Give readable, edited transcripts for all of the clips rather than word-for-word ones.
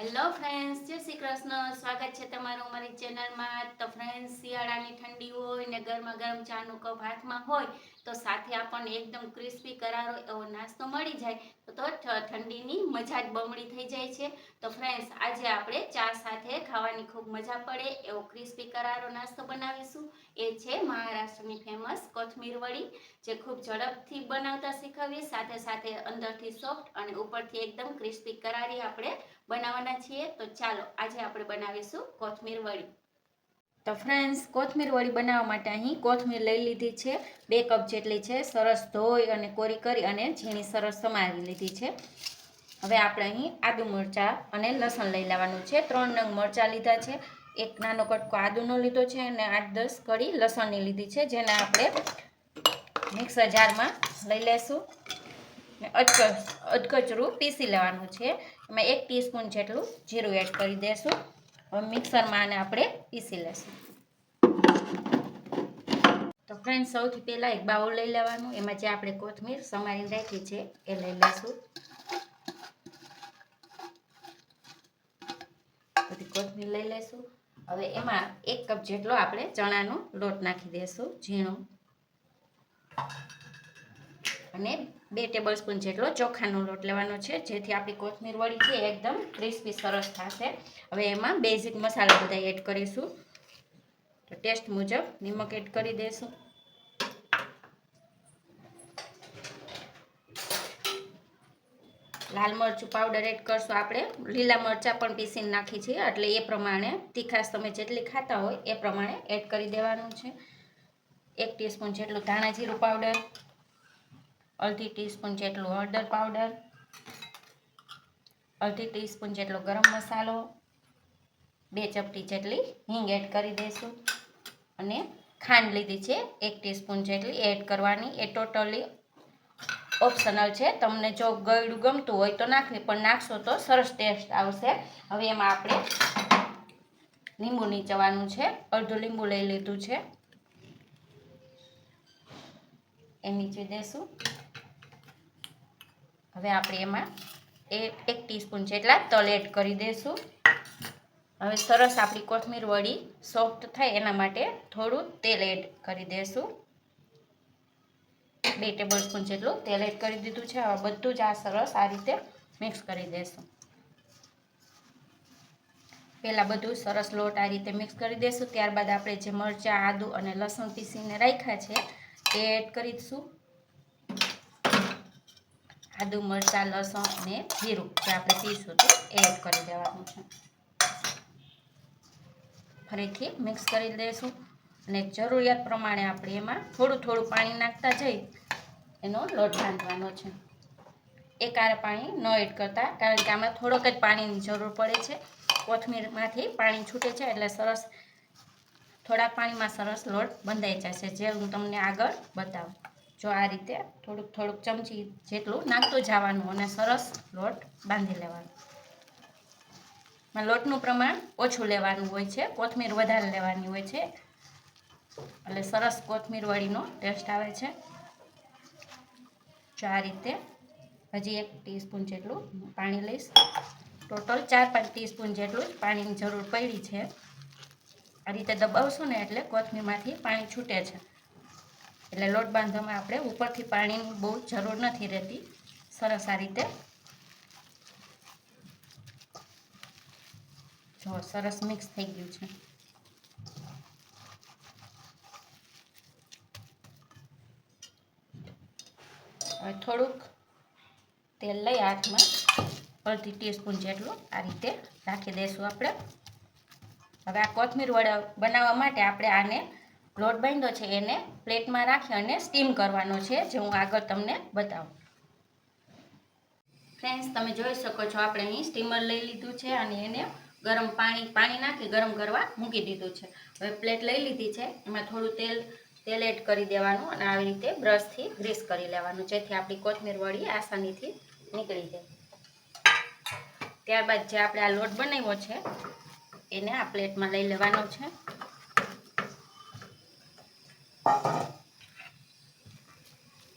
Hello friends, જય શ્રી કૃષ્ણ. સ્વાગત છે તમારું અમારી ચેનલમાં. તો ફ્રેન્ડ્સ, શિયાળાની ઠંડી હોય ને ગરમા ગરમ ચાનું કપ હાથમાં હોય તો સાથે આપણને એકદમ ક્રિસ્પી કરારો એવો નાસ્તો મળી જાય તો ઠંડીની મજા જ બમણી થઈ જાય છે. તો ફ્રેન્ડ્સ, આજે આપણે ચા સાથે ખાવાની ખૂબ મજા પડે એવો ક્રિસ્પી કરારો નાસ્તો બનાવીશું. એ છે મહારાષ્ટ્રની ફેમસ કોથમીર વડી, જે ખૂબ ઝડપથી બનાવતા શીખવીએ, સાથે સાથે અંદરથી સોફ્ટ અને ઉપરથી એકદમ ક્રિસ્પી કરારી આપણે બનાવવાના છીએ. તો ચાલો આજે આપણે બનાવીશું કોથમીર વડી. તો ફ્રેન્ડ્સ, કોથમીર વડી બનાવવા માટે અહીં કોથમીર લઈ લીધી છે, 2 કપ જેટલી છે. સરસ ધોઈ અને કોરી કરી અને ઝીણી સરસ સમારી લીધી છે. હવે આપણે અહીં આદુ મરચાં અને લસણ લઈ લેવાનું છે. 3 નંગ મરચાં લીધા છે, એક નાનો કટકો આદુનો લીધો છે અને 8-10 કળી લસણની લીધી છે, જેને આપણે મિક્સર જારમાં લઈ લેશું. અધકચરું પીસી લેવાનું છે. એમાં 1 ટીસ્પૂન જેટલું જીરું એડ કરી દઈશું. હવે મિક્સરમાં આને આપણે પીસી લેશું. તો ફ્રેન્ડ, સૌથી પહેલાં એક બાઉલ લઈ લેવાનું. એમાં જે આપણે કોથમીર સમારીને રાખી છે એ લઈ લેશું. બધી કોથમીર લઈ લેશું. હવે એમાં 1 કપ જેટલો આપણે ચણાનો લોટ નાખી દઈશું, ઝીણો, અને 2 ટેબલસ્પૂન જેટલો ચોખાનો લોટ લેવાનો છે, જેથી આપણી કોથમીર વડી છે એકદમ ક્રિસ્પી સરસ થશે. હવે એમાં બેઝિક મસાલા બધા એડ કરીશું. તો ટેસ્ટ મુજબ નિમક એડ કરી દઈશું. લાલ મરચું પાવડર એડ કરશું આપણે. લીલા મરચાં પણ પીસીને નાખી છે, એટલે એ પ્રમાણે તીખાશ તમે જેટલી ખાતા હોય એ પ્રમાણે એડ કરી દેવાનું છે. 1 ટીસ્પૂન જેટલું ધાણા જીરું પાવડર, અડધી ટીસ્પૂન જેટલું હળદર પાવડર, અડધી ટીસ્પૂન જેટલો ગરમ મસાલો, 2 ચપટી જેટલી હિંગ એડ કરી દઈશું. અને ખાંડ લીધી છે 1 ટીસ્પૂન જેટલી એડ કરવાની. એ ટોટલી ઓપ્શનલ છે. તમને જો ગળ્યું ગમતું હોય તો નાખવી, પણ નાખશો તો સરસ ટેસ્ટ આવશે. હવે એમાં આપણે લીંબુ નીચવાનું છે. અડધું લીંબુ લઈ લીધું છે, એ નીચે દેશું. હવે આપણે એમાં 1 ટીસ્પૂન જેટલા તલ એડ કરી દઈશું. હવે સરસ આપણી કોથમીર વડી સોફ્ટ થાય એના માટે થોડું તેલ એડ કરી દઈશું. 2 ટેબલસ્પૂન જેટલું તેલ એડ કરી દીધું છે. હવે બધું જ આ સરસ આ રીતે મિક્સ કરી દઈશું. પહેલાં બધું સરસ લોટ આ રીતે મિક્સ કરી દઈશું. ત્યારબાદ આપણે જે મરચાં, આદુ અને લસણ પીસીને રાખ્યા છે એ એડ કરીશું. આદુ, મરચાં, લસણ અને જીરું જે આપણે પીશું તો એડ કરી દેવાનું છે. ફરીથી મિક્સ કરી દઈશું અને જરૂરિયાત પ્રમાણે આપણે એમાં થોડું થોડું પાણી નાખતા જઈ એનો લોટ બાંધવાનો છે. એકારે પાણી ન એડ કરતા, કારણ કે આમાં થોડોક જ પાણીની જરૂર પડે છે. કોથમીરમાંથી પાણી છૂટે છે એટલે સરસ થોડાક પાણીમાં સરસ લોટ બંધાઈ જશે, જે હું તમને આગળ બતાવું. જો આ રીતે થોડુંક થોડુંક ચમચી જેટલું નાખતું જવાનું અને સરસ લોટ બાંધી લેવાનો. લોટનું પ્રમાણ ઓછું લેવાનું હોય છે, કોથમીર વધારે લેવાની હોય છે, એટલે સરસ કોથમીર વડીનો ટેસ્ટ આવે છે. જો આ રીતે હજી 1 ટીસ્પૂન જેટલું પાણી લઈશ. ટોટલ 4-5 ટીસ્પૂન જેટલું પાણીની જરૂર પડી છે. આ રીતે દબાવશું ને એટલે કોથમીરમાંથી પાણી છૂટે છે, એટલે લોટ બાંધવામાં આપણે ઉપરથી પાણીની બહુ જરૂર નથી રહેતી. સરસ આ રીતે જો સરસ મિક્સ થઈ ગયું છે. હવે થોડુંક તેલ લઈ હાથમાં અડધી ટીસ્પૂન જેટલું આ રીતે રાખી દઈશું આપણે. હવે આ કોથમીર વડા બનાવવા માટે આપણે આને લોટ બાંધ્યો છે એને પ્લેટમાં રાખી અને સ્ટીમ કરવાનો છે, જે હું આગળ તમને બતાવું. ફ્રેન્ડ્સ, તમે જોઈ શકો છો આપણે અહીં સ્ટીમર લઈ લીધું છે અને એને ગરમ પાણી નાખી ગરમ કરવા મૂકી દીધું છે. હવે પ્લેટ લઈ લીધી છે, એમાં થોડું તેલ એડ કરી દેવાનું અને આવી રીતે બ્રશથી ગ્રીસ કરી લેવાનું, જેથી આપણી કોથમીર વડી આસાનીથી નીકળી જાય. ત્યારબાદ જે આપણે આ લોટ બનાવ્યો છે એને આ પ્લેટમાં લઈ લેવાનો છે.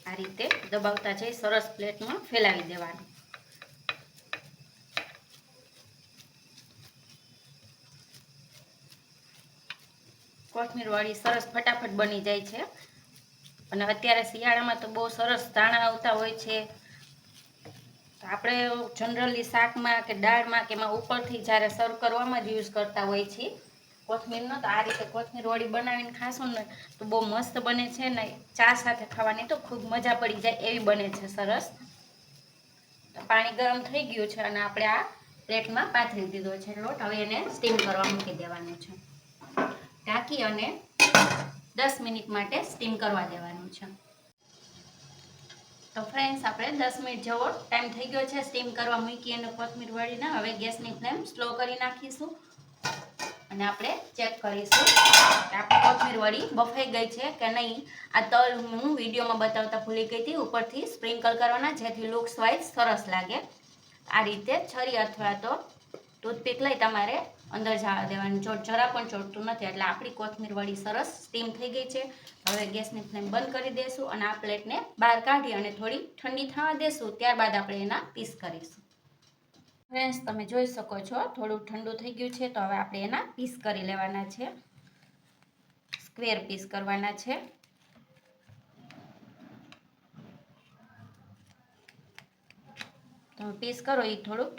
આ રીતે દબાવતા જઈ સરસ પ્લેટમાં ફેલાવી દેવાનું. કોથમીરવાળી સરસ ફટાફટ બની જાય છે. અને અત્યારે શિયાળામાં તો બહુ સરસ ધાણા આવતા હોય છે. તો આપણે જનરલી શાકમાં કે દાળમાં કે એમાં ઉપરથી જ્યારે સર્વ કરવામાં જ યુઝ કરતા હોય છીએ કોથમીરનો. તો આ રીતે કોથમીરવાળી બનાવીને ખાશો ને તો બહુ મસ્ત બને છે ને ચા સાથે ખાવાની તો ખૂબ મજા પડી જાય એવી બને છે સરસ. તો પાણી ગરમ થઈ ગયું છે અને આપણે આ પ્લેટમાં પાથરી દીધો છે લોટ. હવે એને સ્ટીમ કરવા મૂકી દેવાનું છે. ઢાંકી અને 10 મિનિટ માટે સ્ટીમ કરવા દેવાનું છે. તો ફ્રેન્ડ્સ આપણે 10 મિનિટ જેવો ટાઈમ થઈ ગયો છે સ્ટીમ કરવા મૂકી અને કોથમીરવાળીને. હવે ગેસની ફ્લેમ સ્લો કરી નાખીશું અને આપણે ચેક કરીશું કે આપણી કોથમીરવાળી બફાઈ ગઈ છે કે નહીં. આ તલ હું વિડીયોમાં બતાવતા ભૂલી ગઈ હતી. ઉપરથી સ્પ્રિંકલ કરવાના જેથી લુક્સ વાઇઝ સરસ લાગે. આ રીતે છરી અથવા તો ટૂથપીક લઈ તમારે અંદર જવા દેવાની. જો જરા પણ ચોટતું નથી. એટલે આપણી કોથમીરવાળી સરસ સ્ટીમ થઈ ગઈ છે. હવે ગેસની ફ્લેમ બંધ કરી દઈશું અને આ પ્લેટને બહાર કાઢી અને થોડી ઠંડી થવા દેશું. ત્યારબાદ આપણે એના પીસ કરીશું. ફ્રેન્ડ્સ તમે જોઈ શકો છો થોડું ઠંડુ થઈ ગયું છે. તો હવે આપણે એના પીસ કરી લેવાના છે. સ્ક્વેર પીસ કરવાના છે. તમે પીસ કરો એ થોડુંક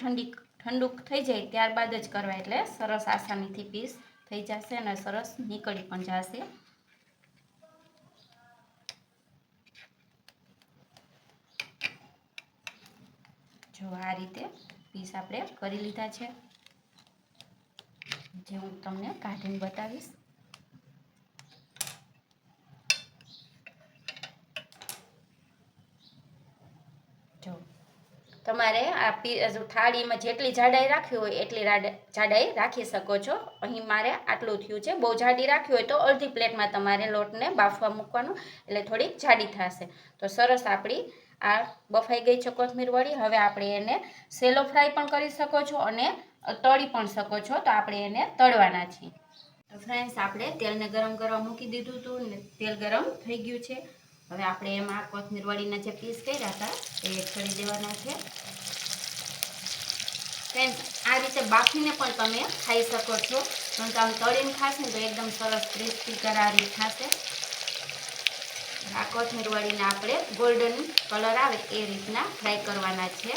ઠંડુ થઈ જાય ત્યારબાદ જ કરવા. એટલે સરસ આસાનીથી પીસ થઈ જશે અને સરસ નીકળી પણ જશે. જો આ રીતે પીસ આપણે કરી લીધા છે. જે હું તમને કાઢીને બતાવીશ. જો તમારે આ થાળીમાં જેટલી જાડાઈ રાખવી હોય એટલી જાડાઈ રાખી શકો છો. અહીં મારે આટલું થયું છે. બહુ જાડી રાખવી હોય તો અડધી પ્લેટમાં તમારે લોટને બાફવા મૂકવાનું એટલે થોડીક જાડી થશે. તો સરસ આપણી આ બફાઈ ગઈ છે કોથમીરવાળી. હવે આપણે એને સેલો ફ્રાય પણ કરી શકો છો અને તળી પણ શકો છો. તો આપણે એને તળવાના છીએ. તો ફ્રેન્ડ્સ આપણે તેલને ગરમ કરવા મૂકી દીધું હતું ને તેલ ગરમ થઈ ગયું છે. હવે આપણે એમાં કોથમીરવાળીના જે પીસ કર્યા હતા એ એડ કરી દેવાના છે. ફ્રેન્ડ્સ આ રીતે બાફીને પણ તમે ખાઈ શકો છો. પરંતુ આમ તળીને ખાશે ને તો એકદમ સરસ ક્રિસ્પી કરારી થશે. આ કોથમીરવાળીને આપણે ગોલ્ડન કલર આવે એ રીતના ફ્રાય કરવાના છે.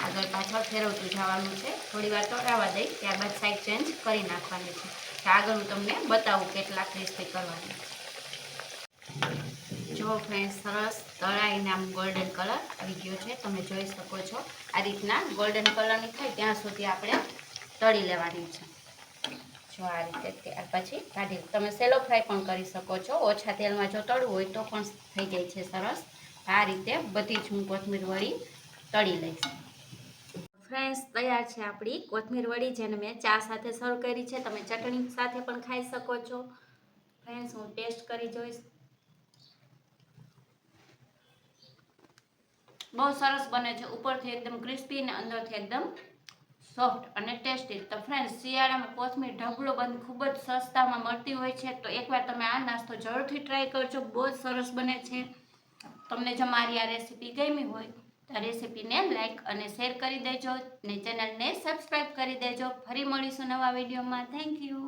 આગળ પાછળ ફેરવતું જવાનું છે. થોડી વાર તળાવવા દઈ ત્યારબાદ સાઈડ ચેન્જ કરી નાખવાની છે. આગળ હું તમને બતાવું કેટલા ક્રિસ્પી કરવાના. જો ફ્રેન્ડ્સ સરસ તળાઈને આમ ગોલ્ડન કલર આવી ગયો છે. તમે જોઈ શકો છો આ રીતના ગોલ્ડન કલરની થાય ત્યાં સુધી આપણે તળી લેવાની છે. જો આ રીતે ત્યાર પછી કાઢી તમે સેલો ફ્રાય પણ કરી શકો છો. ઓછા તેલમાં જો તળવું હોય તો પણ થઈ જાય છે સરસ. આ રીતે બધી જ હું કોથમીરવાળી તળી લઈશ. ફ્રેન્ડ્સ તૈયાર છે આપણી કોથમીરવાળી જેને મેં ચા સાથે સર્વ કરી છે. તમે ચટણી સાથે પણ ખાઈ શકો છો. ફ્રેન્ડ્સ હું ટેસ્ટ કરી જોઈશ. બહુ સરસ બને છે. ઉપરથી એકદમ ક્રિસ્પી અને અંદરથી એકદમ સોફ્ટ અને ટેસ્ટી. તો ફ્રેન્ડ્સ શિયાળામાં કોથમીર ઢગલો બંધ ખૂબ જ સસ્તામાં મળતી હોય છે. તો એકવાર તમે આ નાસ્તો જરૂરથી ટ્રાય કરજો. બહુ જ સરસ બને છે. તમને જો મારી આ રેસીપી ગમી હોય તો આ રેસીપીને લાઈક અને શેર કરી દેજો ને ચેનલને સબસ્ક્રાઈબ કરી દેજો. ફરી મળીશું નવા વિડીયોમાં. Thank you.